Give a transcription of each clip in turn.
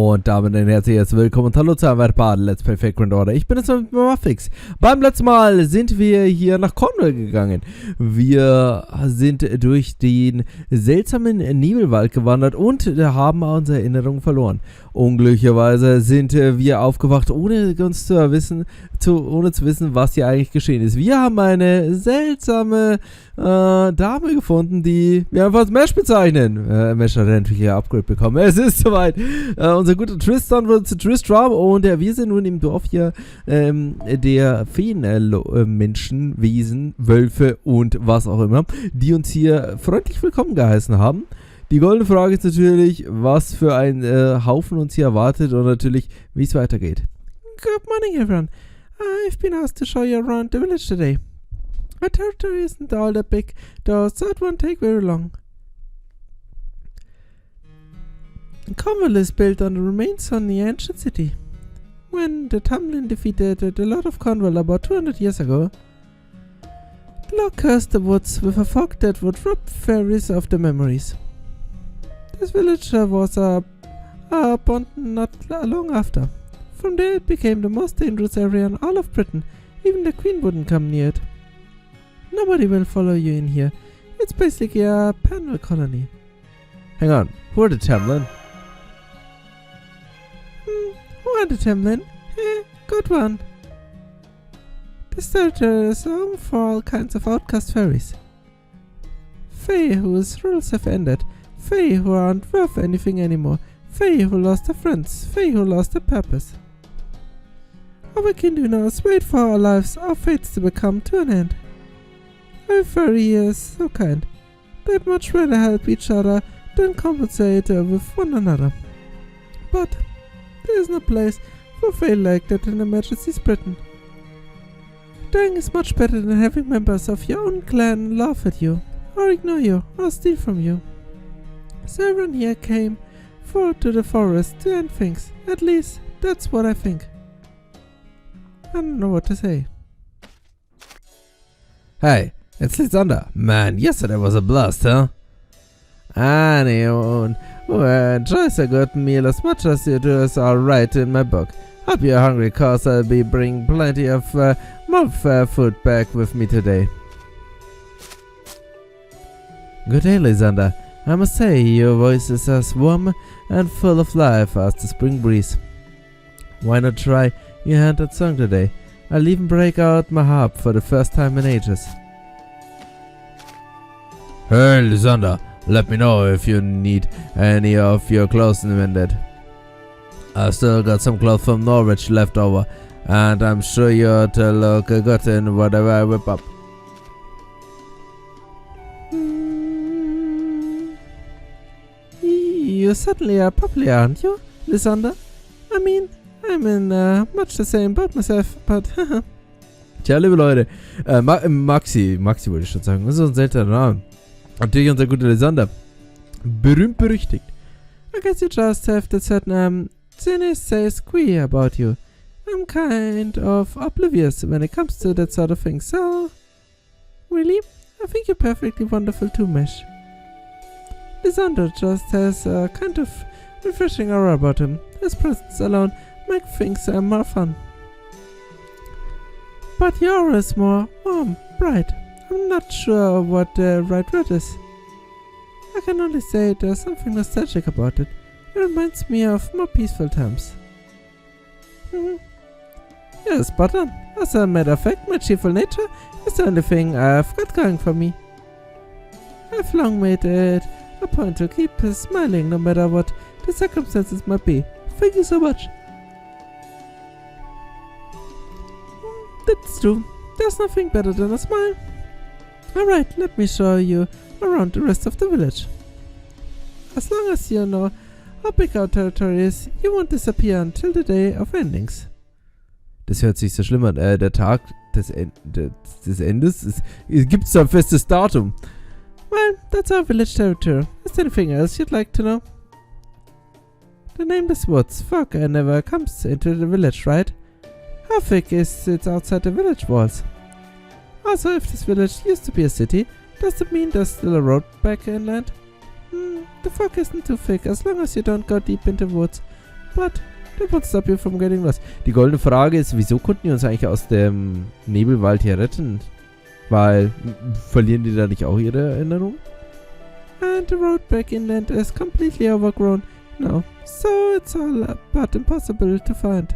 Und damit ein herzliches Willkommen und hallo zu einem weiteren Let's Play Vagrant Order. Ich bin jetzt mit Muffix. Beim letzten Mal sind wir hier nach Cornwall gegangen. Wir sind durch den seltsamen Nebelwald gewandert und haben unsere Erinnerung verloren. Unglücklicherweise sind wir aufgewacht, ohne zu wissen, was hier eigentlich geschehen ist. Wir haben eine seltsame Dame gefunden, die wir einfach als Mesh bezeichnen. Mesh hat endlich ihr Upgrade bekommen. Es ist soweit. Unser guter Tristan wird zu Tristram und wir sind nun im Dorf hier der Feen-Menschen, Wesen, Wölfe und was auch immer, die uns hier freundlich willkommen geheißen haben. Die goldene Frage ist natürlich, was für ein Haufen uns hier erwartet und natürlich, wie es weitergeht. Good morning, everyone. I've been asked to show you around the village today. Our territory isn't all that big, though, so it won't take very long. Cornwall is built on the remains of the ancient city. When the Tamlin defeated the Lord of Cornwall about 200 years ago, the Lord cursed the woods with a fog that would rob fairies of their memories. This village was abandoned not long after. From there it became the most dangerous area in all of Britain. Even the Queen wouldn't come near it. Nobody will follow you in here. It's basically a penal colony. Hang on, who are the Tamlin? Who are the Tamlin? Good one. This territory is home for all kinds of outcast fairies. Fae whose rules have ended. Fae who aren't worth anything anymore. Fae who lost their friends. Fae who lost their purpose. All we can do now is wait for our lives, our fates to become to an end. Every fairy here is so kind. They'd much rather help each other than compensate with one another. But there is no place for fae like that in Emergency's Britain. Dying is much better than having members of your own clan laugh at you, or ignore you, or steal from you. So everyone here came forward to the forest to end things. At least, that's what I think. I don't know what to say. Hey, it's Lysander. Man, yesterday was a blast, huh? Anyone who enjoys a good meal as much as you do is alright in my book. Hope you're hungry, cause I'll be bringing plenty of more food back with me today. Good day, Lysander. I must say, your voice is as warm and full of life as the spring breeze. Why not try your hand at song today? I'll even break out my harp for the first time in ages. Hey, Lysander, let me know if you need any of your clothes mended. I've still got some clothes from Norwich left over, and I'm sure you're to look good in whatever I whip up. You certainly are popular, aren't you, Lysander? I mean, I'm in much the same boat myself, but haha. Tja, liebe Leute, Maxi wollte ich schon sagen, das ist so ein seltener Name. Natürlich unser guter Lysander. Berühmt berüchtigt. I guess you just have that certain cynics says queer about you. I'm kind of oblivious when it comes to that sort of thing, so really, I think you're perfectly wonderful too, Mesh. Lysander just has a kind of refreshing aura about him. His presence alone makes things more fun. But your aura is more warm, bright. I'm not sure what the right word is. I can only say there's something nostalgic about it. It reminds me of more peaceful times. Yeah, spot on. As a matter of fact, my cheerful nature is the only thing I've got going for me. I've long made it a point to keep smiling no matter what the circumstances might be. Thank you so much. That's true. There's nothing better than a smile. Alright, let me show you around the rest of the village. As long as you know how big our territory is, you won't disappear until the day of endings. Das hört sich so schlimm an. Der Tag des Endes? Gibt's da ein festes Datum? Well, that's our village territory. Is there anything else you'd like to know? The nameless woods, fog never comes into the village, right? How thick is it outside the village walls? Also, if this village used to be a city, does it mean there's still a road back inland? The fog isn't too thick as long as you don't go deep into woods. but that won't stop you from getting lost. Die goldene Frage ist, wieso konnten die uns eigentlich aus dem Nebelwald hier retten? Weil, verlieren die da nicht auch ihre Erinnerung? And the road back inland is completely overgrown. No, so it's all but impossible to find.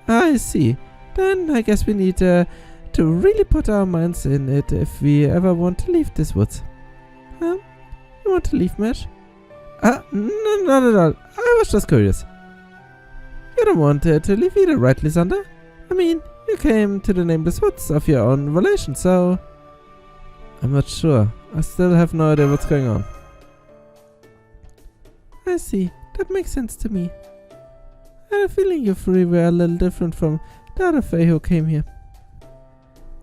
I see. Then I guess we need to really put our minds in it if we ever want to leave this woods. You want to leave, Mesh? No, not at all. I was just curious. You don't want to leave either, right, Lysander? I mean, you came to the Nameless Woods of your own volition, so... I'm not sure. I still have no idea what's going on. I see. That makes sense to me. I had a feeling you three were a little different from the other Fae who came here.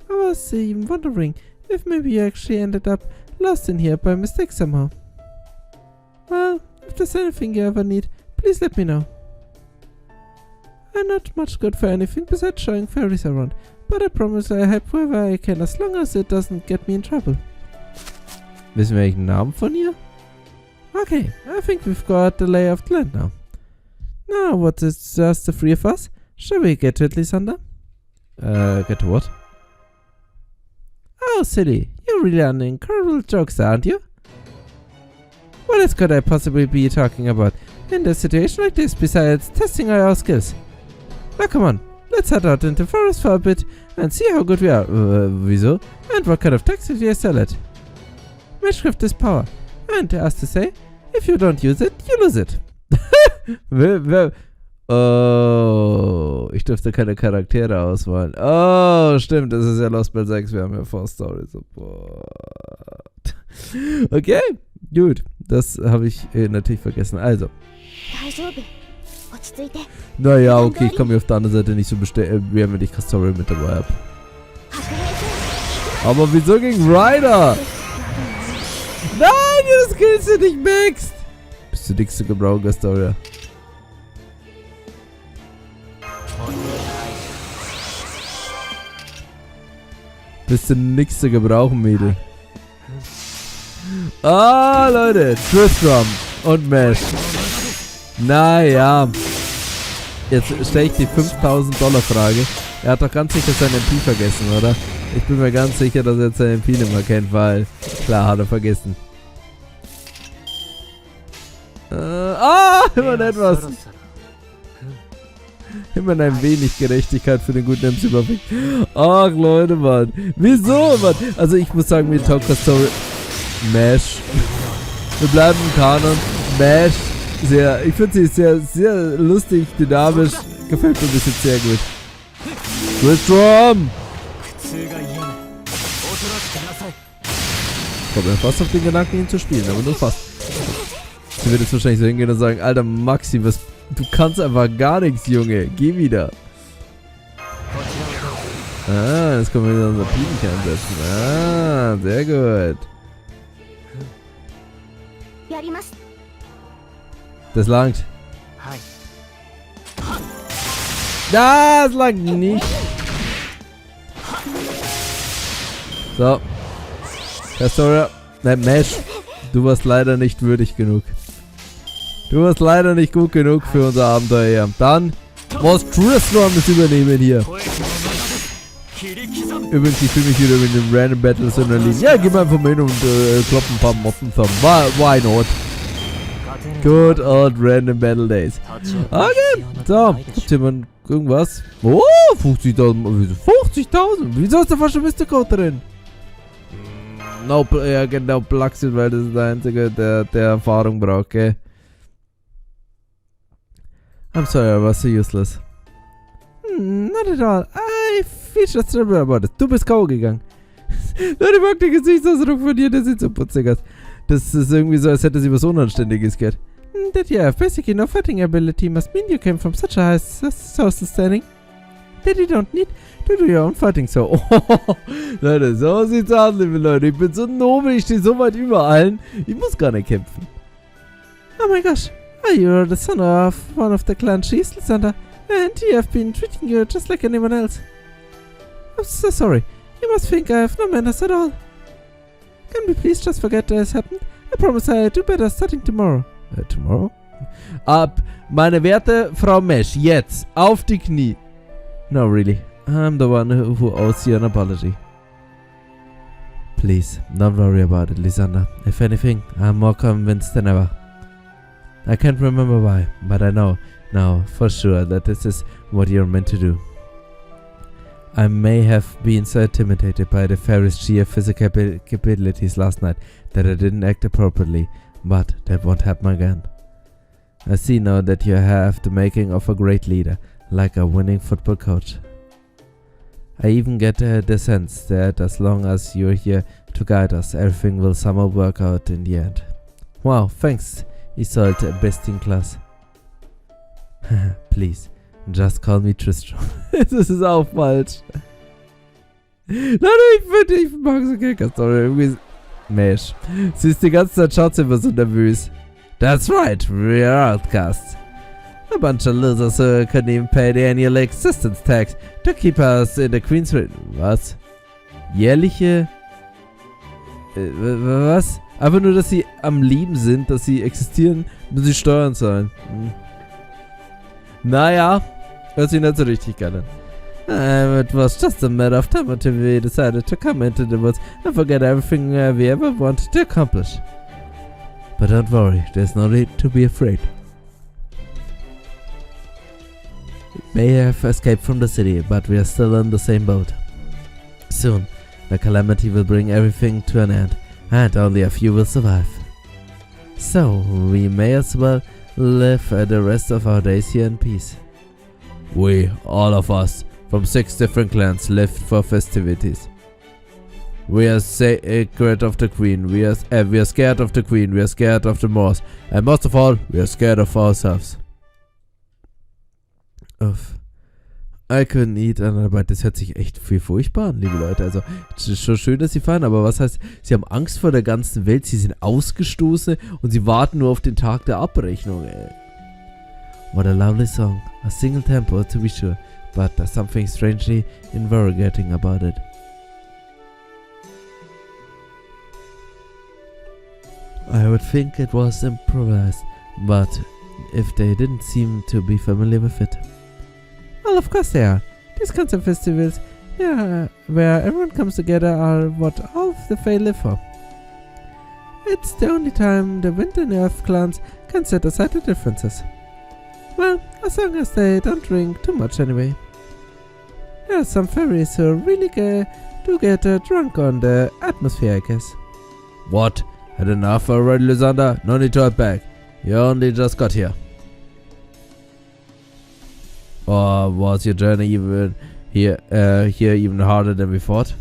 I was even wondering if maybe you actually ended up lost in here by mistake somehow. Well, if there's anything you ever need, please let me know. I'm not much good for anything besides showing fairies around, but I promise I help whoever I can as long as it doesn't get me in trouble. Wissen wir welchen Namen von ihr? Okay, I think we've got the lay of the land now. Now, what is just the three of us? Shall we get to it, Lysander? Get to what? Oh, silly. You're really an incredible jokester, aren't you? What else could I possibly be talking about in a situation like this besides testing our skills? Now come on, let's head out into the forest for a bit and see how good we are. Wieso? And what kind of text do you sell it? Matchcraft is power. And as to say, if you don't use it, you lose it. Oh, ich dürfte keine Charaktere auswählen. Oh, stimmt, das ist ja Lost Spell 6, wir haben ja Four Story Support. Okay, gut, das habe ich natürlich vergessen. Also. Naja, okay, ich kann mich auf der anderen Seite nicht so beschweren, wenn ich Story mit dabei habe. Aber wieso gegen Ryder? Nein, das killst du nicht, Max! Bist du nix zu gebrauchen, Gastoria. Bist du nix zu gebrauchen, Mädel. Ah, Leute, Tristram und Mesh. Naja. Jetzt stelle ich die $5.000 Frage. Er hat doch ganz sicher sein MP vergessen, oder? Ich bin mir ganz sicher, dass er jetzt sein MP nicht mehr kennt, weil... Klar, hat er vergessen. Immerhin etwas. Immerhin ein wenig Gerechtigkeit für den guten MC Buffy. Ach, Leute, Mann. Wieso, Mann? Also, ich muss sagen, mit Talker Story... Mesh. Wir bleiben im Kanon. Mesh. Sehr, ich finde sie sehr, sehr lustig, dynamisch. Gefällt mir bis jetzt sehr gut. Tristram! Ich komme mir fast auf den Gedanken, ihn zu spielen, aber nur fast. Sie wird jetzt wahrscheinlich so hingehen und sagen, Alter Maxi, was, du kannst einfach gar nichts, Junge. Geh wieder. Ah, jetzt können wir wieder unser Pinchen ansetzen. Ah, sehr gut. Das langt. Das langt nicht. So. Castoria. Nein, Mesh. Du warst leider nicht würdig genug. Du warst leider nicht gut genug für unser Abenteuer hier. Dann muss Tristram das übernehmen hier. Übrigens, ich fühle mich wieder mit den Random Battles in der Linie. Ja, geh mal einfach mal hin und klopp ein paar Motten zusammen. Why not? Good old Random Battle Days. Okay, so. Gibt's jemand irgendwas? Oh, 50.000. 50.000? Wieso ist da fast schon Mr. Code drin? No, ja genau, Pluxit, weil das ist der Einzige, der Erfahrung braucht, gell? I'm sorry, I was so useless. Not at all. I feel just terrible about it. Du bist K.O. gegangen. Leute, mag den Gesichtsausdruck von dir, der sieht so putzig aus. Das ist irgendwie so, als hätte sie was Unanständiges gehört. That you have basically no fighting ability must mean you came from such a high social standing that you don't need to do your own fighting, so. Oh, Leute, so sieht's aus, liebe Leute. Ich bin so nobel, ich stehe so weit über allen. Ich muss gar nicht kämpfen. Oh my gosh. You're the son of one of the clan chiefs, Lysander, and he have been treating you just like anyone else. I'm so sorry. You must think I have no manners at all. Can we please just forget this happened? I promise I'll do better starting tomorrow. Tomorrow? Meine werte Frau Mesh, jetzt auf die Knie. No, really. I'm the one who owes you an apology. Please, don't worry about it, Lysander. If anything, I'm more convinced than ever. I can't remember why, but I know now for sure that this is what you're meant to do. I may have been so intimidated by the fairy's sheer physical capabilities last night that I didn't act appropriately, but that won't happen again. I see now that you have the making of a great leader, like a winning football coach. I even get the sense that as long as you're here to guide us, everything will somehow work out in the end. Wow, thanks, Isolde, best in class. Please, just call me Tristram. Das ist auch falsch. Nein, ich mag so Kicker-Story. Irgendwie Mesh. Sie ist die ganze Zeit, schaut sie immer so nervös. That's right, we're outcasts. A bunch of losers who couldn't even pay the annual existence tax to keep us in the Queen's Ring. Was? Jährliche? Was? Einfach nur, dass sie am Leben sind, dass sie existieren, müssen sie Steuern zahlen. Naja, hört sich nicht so richtig geil an. It was just a matter of time until we decided to come into the woods and forget everything we ever wanted to accomplish. But don't worry, there's no need to be afraid. We may have escaped from the city, but we are still in the same boat. Soon, the calamity will bring everything to an end, and only a few will survive. So, we may as well live the rest of our days here in peace. We, all of us, from 6 different clans, lived for festivities. We are sacred of the Queen, we are scared of the Queen, we are scared of the Moors, and most of all, we are scared of ourselves. Uff. I couldn't eat another bite. Das hört sich echt viel furchtbar an, liebe Leute. Also, es ist schon schön, dass sie fahren, aber was heißt, sie haben Angst vor der ganzen Welt, sie sind ausgestoßen und sie warten nur auf den Tag der Abrechnung, ey. What a lovely song. A single tempo, to be sure, but there's something strangely invigorating about it. I would think it was improvised, but if they didn't seem to be familiar with it. Well, of course they are. These kinds of festivals, yeah, where everyone comes together, are what all of the Fae live for. It's the only time the Wind and Earth clans can set aside the differences. Well, as long as they don't drink too much anyway. There are some fairies who really do get drunk on the atmosphere, I guess. What? Had enough already, Lysander? No need to hold back. You only just got here. Or was your journey even here even harder than we thought?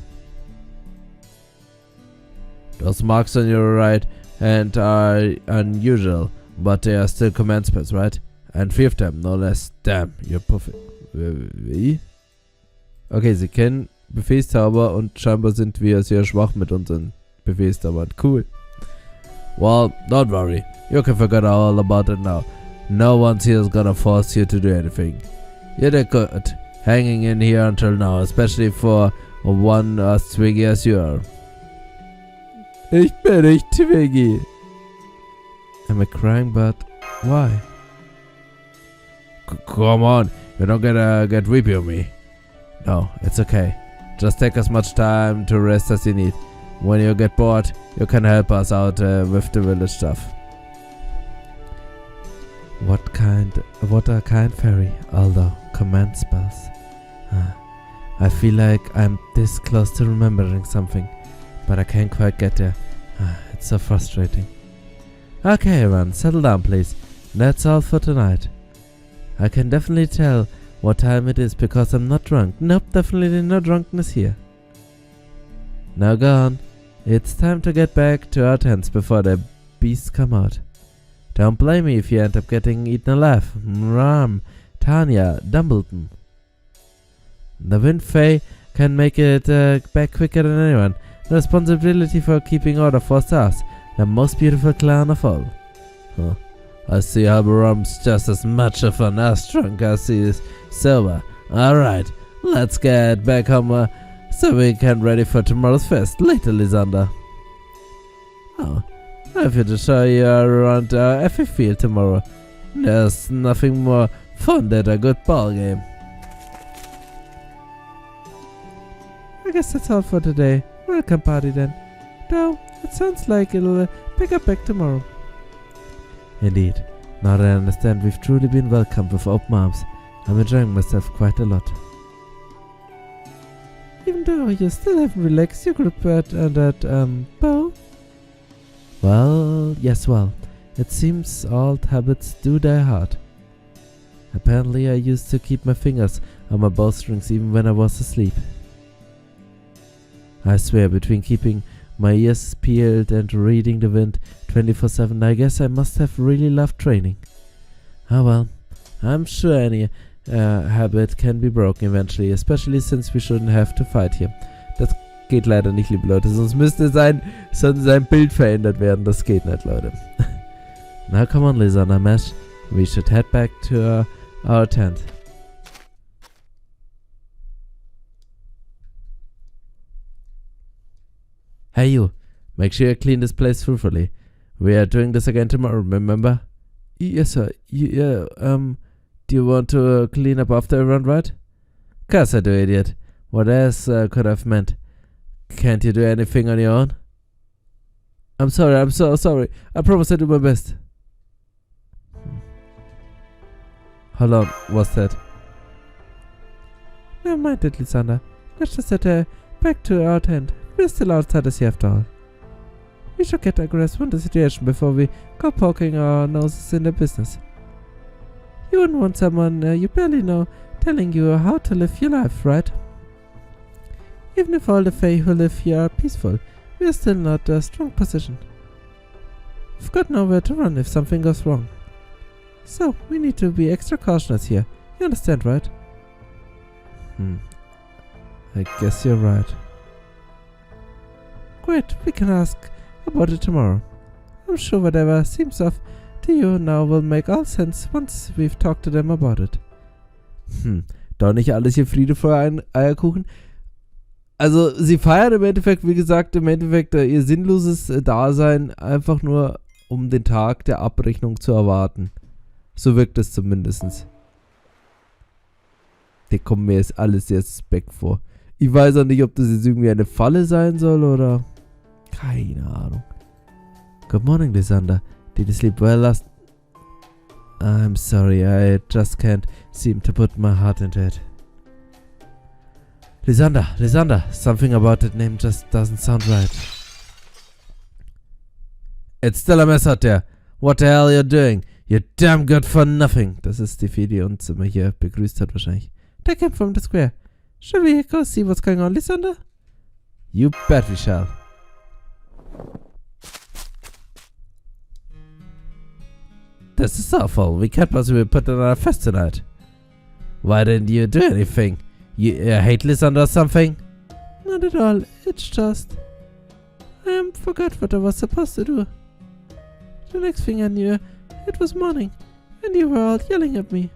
Those marks on your right hand are unusual, but they are still command spells, right? And 3 of them, no less. Damn, you're perfect. Wie? Okay, sie kennen Befehlszauber und scheinbar sind wir sehr schwach mit unseren Befehlszaubern. Cool. Well, don't worry. You can forget all about it now. No one's here is gonna force you to do anything. You did good, hanging in here until now, especially for one as twiggy as you are. Ich bin nicht Twiggy. Am I crying, but why? Come on, you're not gonna get weepy on me. No, it's okay. Just take as much time to rest as you need. When you get bored, you can help us out with the village stuff. What a kind fairy, although command spells. I feel like I'm this close to remembering something, but I can't quite get there. It's so frustrating. Okay, everyone, settle down, please. That's all for tonight. I can definitely tell what time it is because I'm not drunk. Nope, definitely no drunkenness here. Now go on. It's time to get back to our tents before the beasts come out. Don't blame me if you end up getting eaten alive. Ram, Tanya, Dumbledon. The Wind Fae can make it back quicker than anyone. The responsibility for keeping order falls to us, the most beautiful clan of all. Huh. I see Alberum's just as much of an ass drunk as he is sober. Alright, let's get back home so we can ready for tomorrow's fest. Later, Lysander. Oh, I have to show you around Effie Field tomorrow. There's nothing more fun than a good ball game. I guess that's all for today. Welcome party then. Though, it sounds like it'll pick up back tomorrow. Indeed. Now that I understand we've truly been welcomed with open arms, I'm enjoying myself quite a lot. Even though you still haven't relaxed your grip on that, bow? Well, yes, it seems old habits do die hard. Apparently I used to keep my fingers on my bowstrings even when I was asleep. I swear, between keeping my ears peeled and reading the wind 24/7, I guess I must have really loved training. Ah well, I'm sure any habit can be broken eventually, especially since we shouldn't have to fight here. Das geht leider nicht, liebe Leute, sonst müsste sein Bild verändert werden. Das geht nicht, Leute. Now come on, Lysander Mesh, we should head back to our tent. Hey you, make sure you clean this place thoroughly. We are doing this again tomorrow, remember? Yes, sir. Yeah, do you want to clean up after everyone, right? Course I do, idiot. What else could have meant? Can't you do anything on your own? I'm sorry, I'm so sorry. I promise I'll do my best. How long was that? Never mind it, Lysander. Let's just head back to our tent. We're still outside the sea after all. We should get a grasp on the situation before we go poking our noses in the business. You wouldn't want someone you barely know telling you how to live your life, right? Even if all the Fae who live here are peaceful, we are still not a strong position. We've got nowhere to run if something goes wrong. So, we need to be extra cautious here. You understand, right? I guess you're right. Great, we can ask about it tomorrow. I'm sure whatever seems off to you now will make all sense once we've talked to them about it. Doch nicht alles hier Friede vor Eierkuchen. Also, sie feiern im Endeffekt, wie gesagt, ihr sinnloses Dasein einfach nur, um den Tag der Abrechnung zu erwarten. So wirkt es zumindest. Der kommt mir jetzt alles sehr suspekt vor. Ich weiß auch nicht, ob das jetzt irgendwie eine Falle sein soll oder... Keine Ahnung. Good morning, Lysander. Did you sleep well last... I'm sorry, I just can't seem to put my heart into it. Lysander, something about that name just doesn't sound right. It's still a mess out there. What the hell are you doing? You're damn good for nothing. Das ist die Fee, die uns immer hier begrüßt hat wahrscheinlich. They came from the square. Shall we go see what's going on, Lysander? You bet we shall. This is awful. We can't possibly put on our fest tonight. Why didn't you do anything? You hate Lysander or something? Not at all. It's just... I forgot what I was supposed to do. The next thing I knew, it was morning, and you were all yelling at me.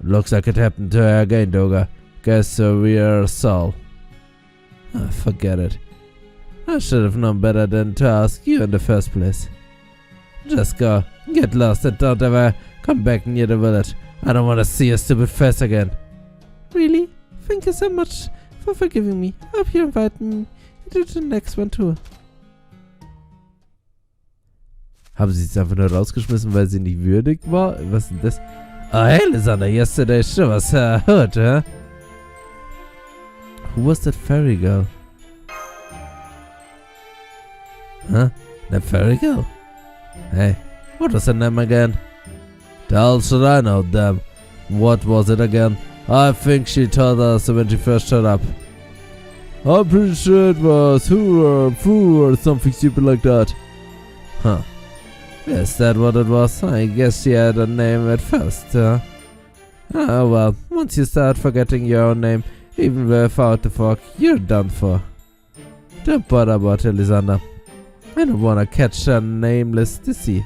Looks like it happened to her again, Doga. Guess we're Saul. Forget it. I should have known better than to ask you in the first place. Just go, get lost, and don't ever come back near the village. I don't want to see your stupid face again. Really? Thank you so much for forgiving me. Hope you invite me to the next one too. Haben sie es einfach nur rausgeschmissen, weil sie nicht würdig war? Was ist denn das? Oh, hey, Lysander, yesterday sure was hurt, huh? Who was that fairy girl? Huh? That fairy girl? Hey, what was her name again? The hell should I know, damn. What was it again? I think she told us when she first showed up. I'm pretty sure it was Fu or something stupid like that. Huh. Is that what it was? I guess she had a name at first, huh? Ah well, once you start forgetting your own name, even without the fork, you're done for. Don't bother about her, Lysander. I don't wanna catch a nameless dizzy.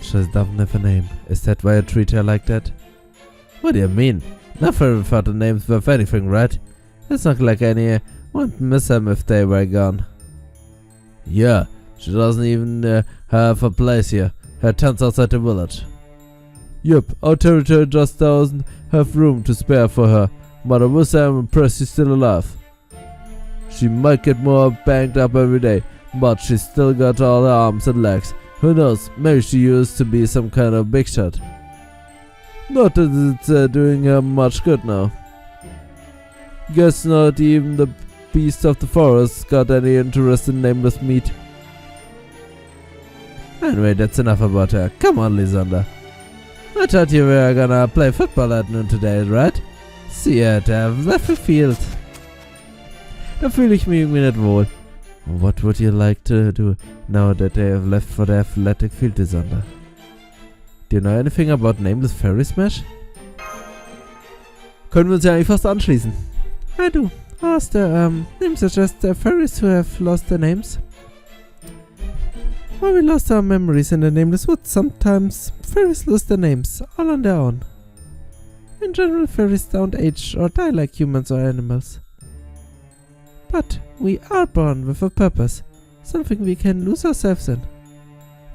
She doesn't have a name. Is that why you treat her like that? What do you mean? Never without a name worth anything, right? It's not like anyone would miss them if they were gone. Yeah, she doesn't even have a place here. Her tents outside the village. Yup, our territory just doesn't have room to spare for her. But I will say I'm impressed she's still alive. She might get more banged up every day, but she's still got all her arms and legs. Who knows, maybe she used to be some kind of big shot. Not that it's doing her much good now. Guess not even the beast of the forest got any interest in nameless meat. Anyway, that's enough about her. Come on, Lysander. I thought you were gonna play football at noon today, right? See you at Waffle Field. Da fühle ich mich irgendwie nicht wohl. What would you like to do now that they have left for the athletic field, Lysander? Do you know anything about Nameless Fairy Smash? Können wir uns ja eigentlich fast anschließen. I do. Ask the names are just the fairies who have lost their names. Well, we lost our memories in the Nameless Woods. Sometimes fairies lose their names, all on their own. In general, fairies don't age or die like humans or animals. But we are born with a purpose, something we can lose ourselves in.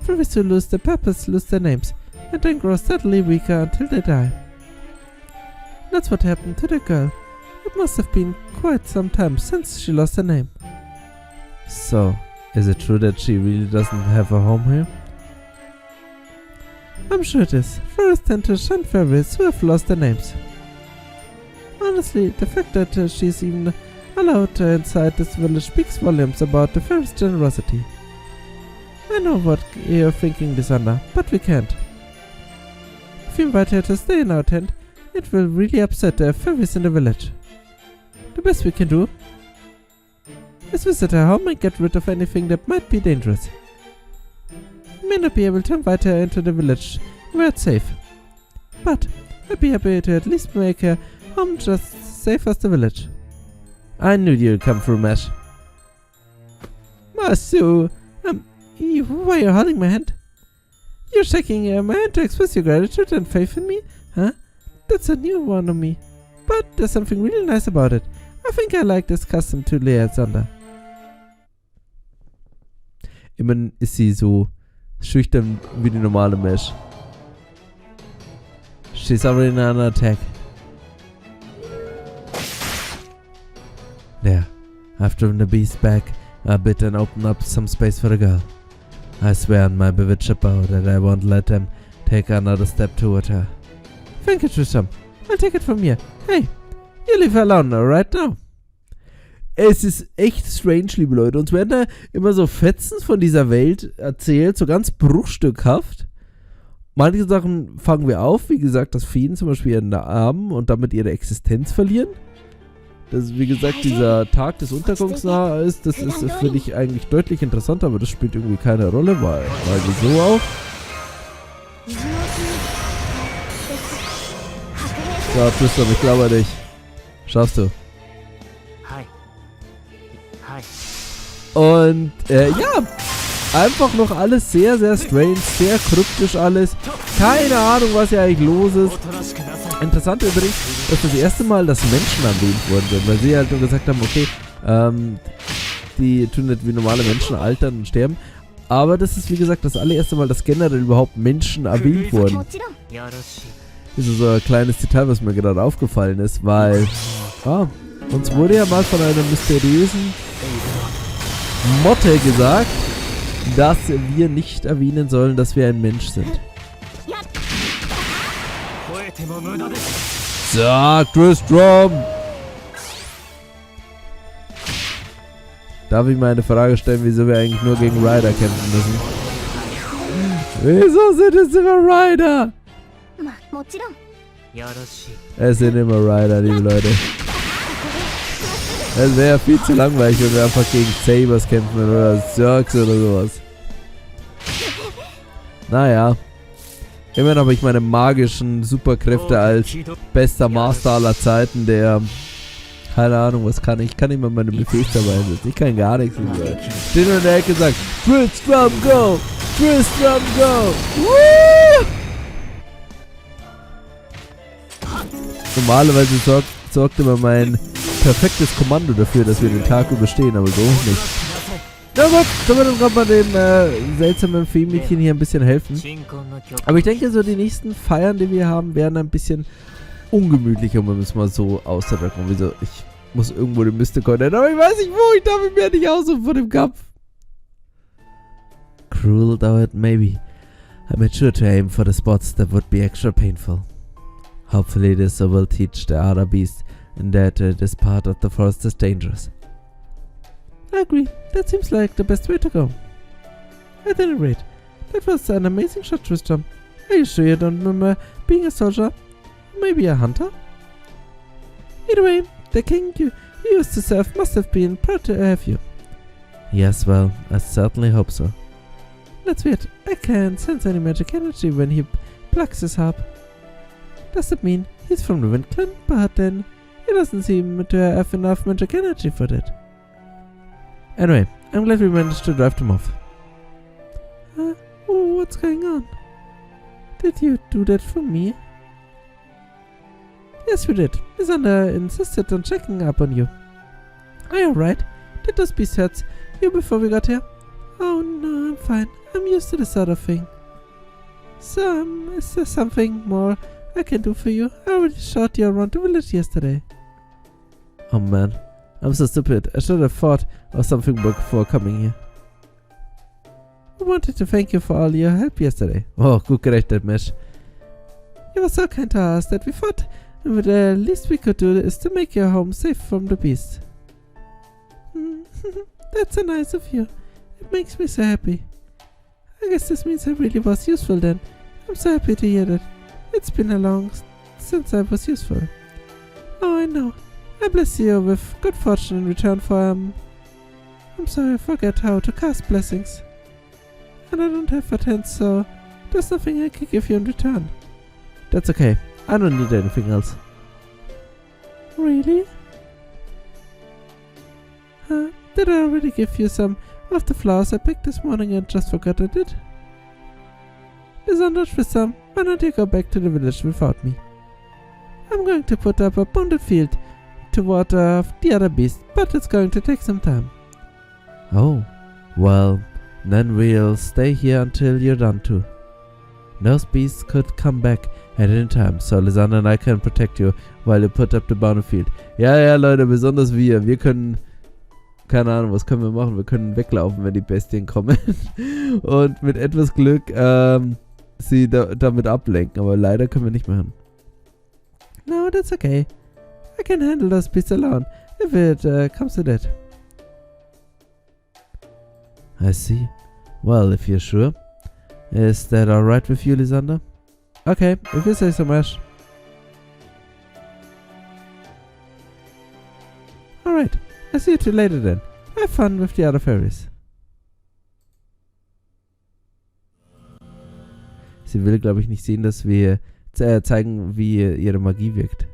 Fairies who lose their purpose lose their names, and then grow steadily weaker until they die. That's what happened to the girl. It must have been quite some time since she lost her name. So, is it true that she really doesn't have a home here? I'm sure it is. Fairies tend to shun fairies who have lost their names. Honestly, the fact that she's even allowed inside this village speaks volumes about the fairies' generosity. I know what you're thinking, Lysander, but we can't. If you invite her to stay in our tent, it will really upset the fairies in the village. The best we can do is visit her home and get rid of anything that might be dangerous. We may not be able to invite her into the village where it's safe, but I'd be happy to at least make her home just as safe as the village. I knew you'd come through, Mesh. Masu, why are you holding my hand? You're shaking my hand to express your gratitude and faith in me? Huh? That's a new one on me. But there's something really nice about it. I think I like this custom to Lysander. Immerhin ist sie so schüchtern wie die normale Mesh. She's already on an attack. There. I've driven the beast back a bit and opened up some space for the girl. I swear on my bewitched bow that I won't let them take another step toward her. Thank you, Tristram. I'll take it from here. Hey, you leave her alone right now. Es ist echt strange, liebe Leute. Uns werden da immer so Fetzen von dieser Welt erzählt, so ganz bruchstückhaft. Manche Sachen fangen wir auf, wie gesagt, dass Feen zum Beispiel ihren Namen und damit ihre Existenz verlieren. Dass, wie gesagt, dieser Tag des Untergangs nahe ist, das ist, finde ich, eigentlich deutlich interessanter, aber das spielt irgendwie keine Rolle, weil wieso auch? So, Tristan, ich glaube an dich. Schaffst du. Und, ja, einfach noch alles sehr, sehr strange, sehr kryptisch alles. Keine Ahnung, was hier eigentlich los ist. Interessant übrigens, dass das erste Mal, dass Menschen erwähnt worden sind, weil sie halt nur gesagt haben, okay, die tun nicht wie normale Menschen altern und sterben. Aber das ist, wie gesagt, das allererste Mal, dass generell überhaupt Menschen erwähnt wurden. Das ist so ein kleines Detail, was mir gerade aufgefallen ist, weil uns wurde ja mal von einer mysteriösen Motte gesagt, dass wir nicht erwähnen sollen, dass wir ein Mensch sind. Sag, Tristram! Darf ich mal eine Frage stellen, wieso wir eigentlich nur gegen Ryder kämpfen müssen? Wieso sind es immer Ryder? Es sind immer Ryder, liebe Leute. Es wäre viel zu langweilig, wenn wir einfach gegen Sabers kämpfen oder Zergs oder sowas. Naja. Immerhin habe ich meine magischen Superkräfte als bester Master aller Zeiten, der... Keine Ahnung, was kann ich? Ich kann nicht mal meine Befehls dabei einsetzen. Ich kann gar nichts mehr. Steht nur in der Ecke und sagt, Tristram, go! Tristram, go! Woo! Normalerweise sorgt immer mein perfektes Kommando dafür, dass wir den Tag überstehen, aber so nicht. Na gut, sollen wir dann gerade mal dem seltsamen Feenmädchen hier ein bisschen helfen. Aber ich denke, so die nächsten Feiern, die wir haben, werden ein bisschen ungemütlicher, um es mal so auszudrücken. Wieso? Ich muss irgendwo den Mystikon nennen, aber ich weiß nicht wo, ich darf ihn mir nicht aussuchen vor dem Kampf. Cruel though it may be, I made sure to aim for the spots that would be extra painful. Hopefully this will teach the other beasts that this part of the forest is dangerous. I agree, that seems like the best way to go. At any rate, that was an amazing shot, Tristram. Are you sure you don't remember being a soldier? Maybe a hunter? Either way, the king you used to serve must have been proud to have you. Yes, well, I certainly hope so. That's weird. I can't sense any magic energy when he plucks his harp. Does that mean he's from the Wind Clan? But then he doesn't seem to have enough magic energy for that. Anyway, I'm glad we managed to drive them off. What's going on? Did you do that for me? Yes, we did. Lysander insisted on checking up on you. Are you alright? Did those beasts hurt you before we got here? Oh no, I'm fine. I'm used to this sort of thing. So, is there something more I can do for you? I already shot you around the village yesterday. Oh man, I'm so stupid. I should have thought of something before coming here. I wanted to thank you for all your help yesterday. Oh, gut gerechnet, Mesh. You were so kind to us that we thought the least we could do is to make your home safe from the beasts. That's so nice of you. It makes me so happy. I guess this means I really was useful then. I'm so happy to hear that. It's been a long since I was useful. Oh, I know. I bless you with good fortune in return for, I'm sorry, I forget how to cast blessings. And I don't have a hand, so there's nothing I can give you in return. That's okay. I don't need anything else. Really? Did I already give you some of the flowers I picked this morning and just forgot I did? Lysander, Tristram, why don't you go back to the village without me? I'm going to put up a bounded field to water the other beasts, but it's going to take some time. Oh, well, then we'll stay here until you're done too. Those beasts could come back at any time, so Lysander and I can protect you while you put up the bounded field. Ja, Leute, besonders wir. Wir können, keine Ahnung, was können wir machen? Wir können weglaufen, wenn die Bestien kommen. Und mit etwas Glück sie damit ablenken, aber leider können wir nicht machen. No, that's okay. I can handle those beasts alone, if it comes to that. I see. Well, if you're sure. Is that alright with you, Lysander? Okay, if you say so much. Alright, I'll see you two later then. Have fun with the other fairies. Sie will, glaube ich, nicht sehen, dass wir zeigen, wie ihre Magie wirkt.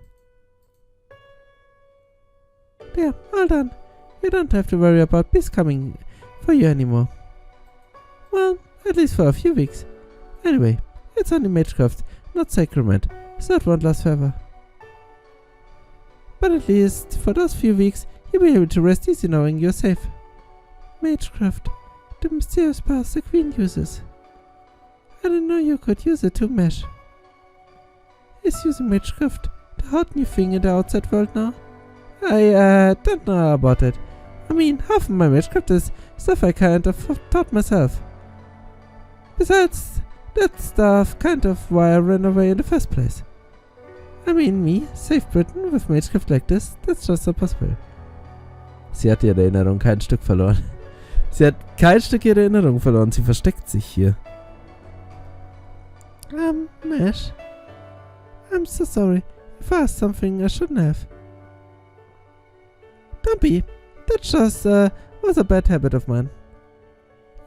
There, all done. You don't have to worry about beasts coming for you anymore. Well, at least for a few weeks. Anyway, it's only magecraft, not sacrament, so it won't last forever. But at least for those few weeks, you'll be able to rest easy knowing you're safe. Magecraft, the mysterious powers the Queen uses. I didn't know you could use it to Mesh. Is using magecraft the hot new thing in the outside world now? I don't know about it. I mean, half of my magecraft is stuff I kind of taught myself. Besides, that stuff kind of why I ran away in the first place. I mean, me, save Britain with magecraft like this, that's just not possible. Sie hat ihre Erinnerung kein Stück verloren. Sie hat kein Stück ihrer Erinnerung verloren, sie versteckt sich hier. Mesh, I'm so sorry if I asked something I shouldn't have. Don't be, that just was a bad habit of mine.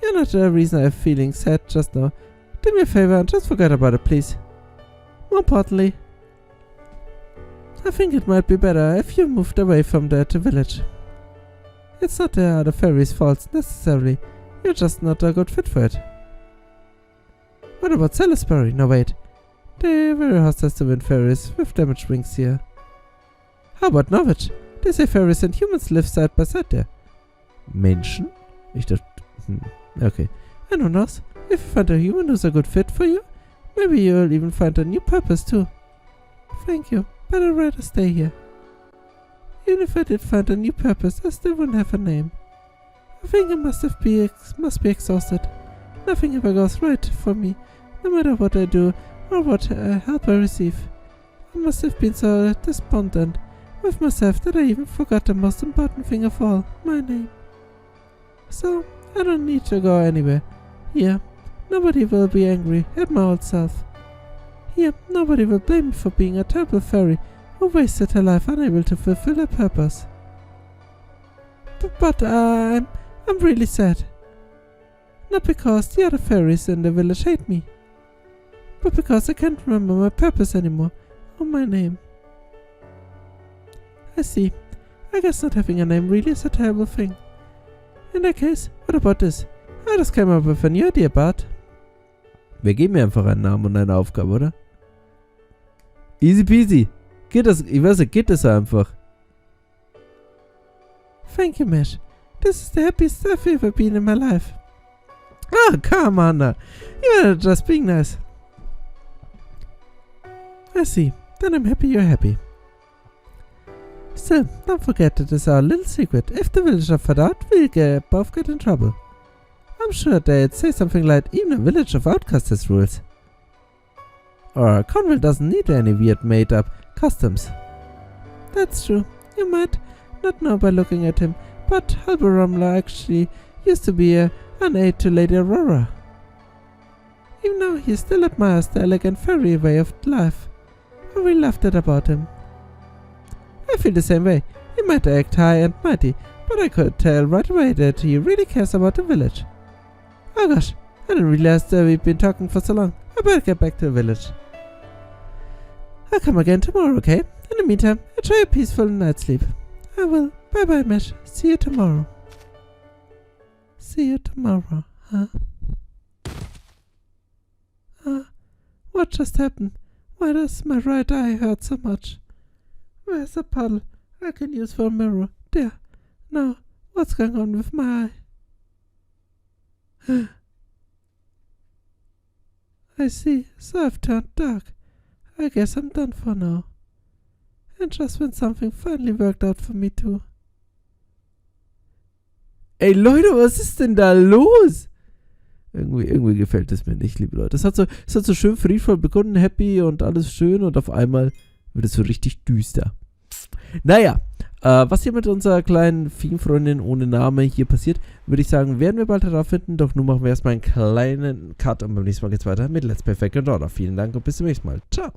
You're not the reason I have feeling sad just now. Do me a favor and just forget about it, please. More importantly, I think it might be better if you moved away from that village. It's not the other fairies' fault necessarily. You're just not a good fit for it. What about Salisbury? No, wait. They're very hostile to wind fairies with damage rings here. How about Norwich? They say fairies and humans live side by side there. Menschen? Ich dachte, okay. And who knows? If you find a human who's a good fit for you, maybe you'll even find a new purpose too. Thank you, but I'd rather stay here. Even if I did find a new purpose, I still wouldn't have a name. I think I must be exhausted. Nothing ever goes right for me, no matter what I do or what help I receive. I must have been so despondent with myself that I even forgot the most important thing of all, my name. So, I don't need to go anywhere. Here, nobody will be angry at my old self. Here, nobody will blame me for being a terrible fairy who wasted her life unable to fulfill her purpose. But I'm really sad. Not because the other fairies in the village hate me, but because I can't remember my purpose anymore, or my name. I see. I guess not having a name really is a terrible thing. In that case, what about this? I just came up with a new idea, Bart. Wir geben mir einfach einen Namen und eine Aufgabe, oder? Easy peasy. Geht das, ich weiß nicht, geht das einfach. Thank you, Mesh. This is the happiest I've ever been in my life. Ah, come on now. You're just being nice. I see. Then I'm happy you're happy. Still, don't forget that it's our little secret. If the villagers find out, we'll both get in trouble. I'm sure they'd say something like, even a village of outcasts has rules. Or Conville doesn't need any weird made-up customs. That's true. You might not know by looking at him, but Halbarumla actually used to be an aide to Lady Aurora. Even now, he still admires the elegant fairy way of life. I really loved that about him. I feel the same way. He might act high and mighty, but I could tell right away that he really cares about the village. Oh gosh, I didn't realize that we've been talking for so long. I better get back to the village. I'll come again tomorrow, okay? In the meantime, enjoy a peaceful night's sleep. I will. Bye-bye, Mesh. See you tomorrow. See you tomorrow, huh? What just happened? Why does my right eye hurt so much? Where's a puddle I can use for a mirror? There. Now, what's going on with my eye? I see. So I've turned dark. I guess I'm done for now. And just when something finally worked out for me too. Ey Leute, was ist denn da los? Irgendwie gefällt es mir nicht, liebe Leute. Es hat so schön friedvoll begonnen, happy und alles schön und auf einmal wird es so richtig düster. Naja, was hier mit unserer kleinen Theme-Freundin ohne Name hier passiert, würde ich sagen, werden wir bald herausfinden. Doch nun machen wir erstmal einen kleinen Cut und beim nächsten Mal geht's weiter mit Let's Play Fake and Order. Vielen Dank und bis zum nächsten Mal. Ciao.